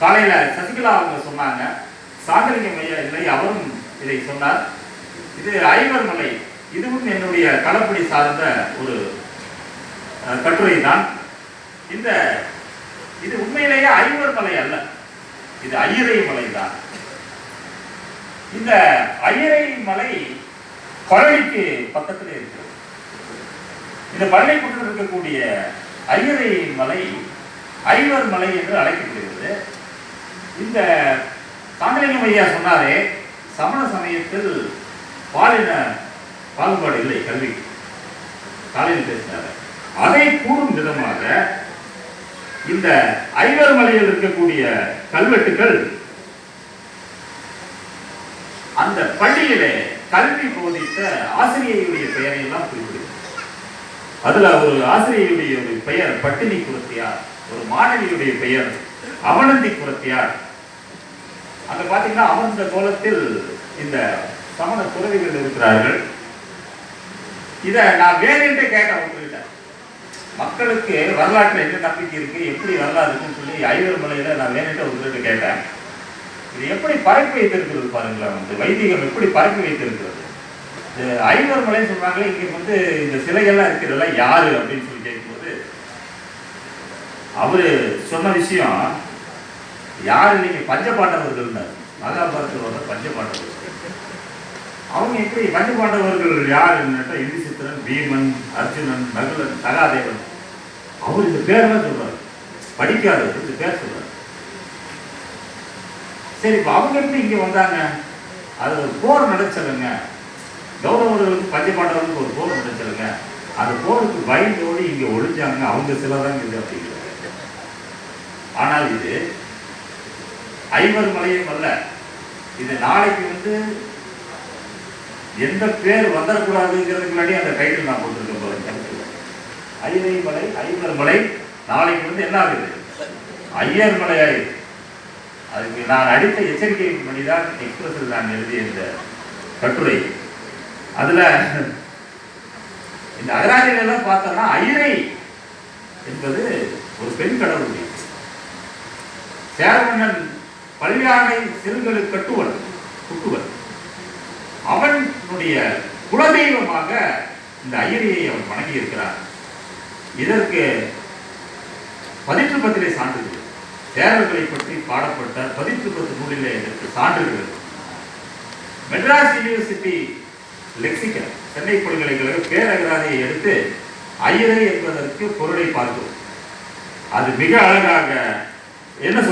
காலையில சசிகலா அவங்க சொன்னாங்க, சாந்தலிங்கம் ஐயா இல்லை, அவரும் இதை சொன்னார். இது ஐவர் மலை, இதுவும் என்னுடைய களப்படி சார்ந்த ஒரு கட்டுரை தான். இது உண்மையிலேயே ஐவர் மலை அல்ல, இது ஐயரை மலை தான். இந்த ஐயரை மலை பழனிக்கு பக்கத்தில் இருக்கிறது. இந்த பழனி பக்கத்தில் இருக்கக்கூடிய ஐயரை மலை ஐவர் மலை என்று அழைக்கப்படுகிறது. இந்த சாந்தலிங்கம் ஐயா சொன்னாரே, சமண சமயத்தில் பாலின பாகுபாடு இல்லை கல்வி, காலையில் பேசினார். அதை கூறும் விதமாக இந்த ஐவர் மலையில் இருக்கக்கூடிய கல்வெட்டுகள் அந்த பள்ளியிலே கல்வி போதித்த ஆசிரியருடைய பெயரை எல்லாம் குறிப்பிடுகிறது. அதுல ஒரு ஆசிரியருடைய ஒரு பெயர் பட்டினி குரத்தியார், ஒரு மாணவியுடைய பெயர் அவனந்தி குரத்தியார். அங்க பாத்தீங்கன்னா அமர்ந்த கோலத்தில் இந்த சமண துறவிகள் இருக்கிறார்கள். இத நான் வேணுன்ட்டு கேட்டேன் உங்ககிட்ட, மக்களுக்கு வரலாற்றுல என்ன நம்பிக்கை இருக்கு, எப்படி வரலாறு இருக்குன்னு சொல்லி ஐவர் மலையில நான் வேணுன்ட்டு உங்ககிட்ட கேட்டேன். இது எப்படி பரப்பி வைத்திருக்கிறது பாருங்களேன், வைதிகம் எப்படி பரப்பி வைத்திருக்கிறது. ஐவர் மலைன்னு சொல்றாங்களே, இங்க இந்த சிலைகள்லாம் இருக்கிறதெல்லாம் யாரு அப்படின்னு சொல்லி கேட்கும்போது அவரு சொன்ன விஷயம், யாரு நீங்க பஞ்சபாண்டவர்கள், மகாபாரதத்தில் வர பஞ்சபாண்டவர்கள். அவங்க எப்படி பஞ்சபாண்டவர்கள் யாருன்னு யுதிஷ்டிரன், பீமன், அர்ஜுனன், நகுலன், சகாதேவன், அவர் இந்த பேர்லாம் சொல்றாரு, படிக்காதவர் இந்த பேர் சொல்றாரு. சரி, இப்ப அவங்க எப்படி இங்க வந்தாங்க? அது ஒரு போர் நடச்சலுங்க, கௌரவர்களுக்கு பஞ்சபாண்டவர்களுக்கு ஒரு போர் நடச்சலுங்க. அந்த போருக்கு பயந்தோடு இங்க ஒழிஞ்சாங்க, அவங்க சிலதான் இது அப்படிங்கிறாங்க. ஆனால் இது ஐவர் மலையும் அல்ல. இது நாளைக்கு எந்த பேர் வந்துடக்கூடாதுங்கிறதுக்கு முன்னாடி அந்த டைட்டில் நான் போட்டிருக்கேன் பாருங்க. ஐயரை மலை, ஐவர் மலை, நாளைக்கு என்ன ஆகுது? ஐயர் மலை ஆகுது. அதுக்கு நான் அடித்த எச்சரிக்கை பண்ணிதான் எக்ஸ்பிரஸில் நான் எழுதிய இந்த கட்டுரை. அதுல இந்த அகராதிகள் எல்லாம் பார்த்தோம்னா ஐயரை என்பது ஒரு பெண் கடவுள். சேரமன்னன் பல்யானை சிறுகளுக்கு குட்டுவன், அவனுடைய குலதெய்வமாக இந்த ஐயரையை அவன் வணங்கி இருக்கிறான். இதற்கு பதிற்றுப்பத்திலே சான்றுகள், சேரர்களை பற்றி பாடப்பட்ட பதிற்றுப்பத்து நூலிலே இதற்கு சான்றுகள். மெட்ராஸ் யூனிவர்சிட்டி லெக்சிகன், சென்னை பல்கலைக்கழக பேரகராதியை எடுத்து ஐயரை என்பதற்கு பொருளை பார்க்கிறோம். அது மிக அழகாக என்ன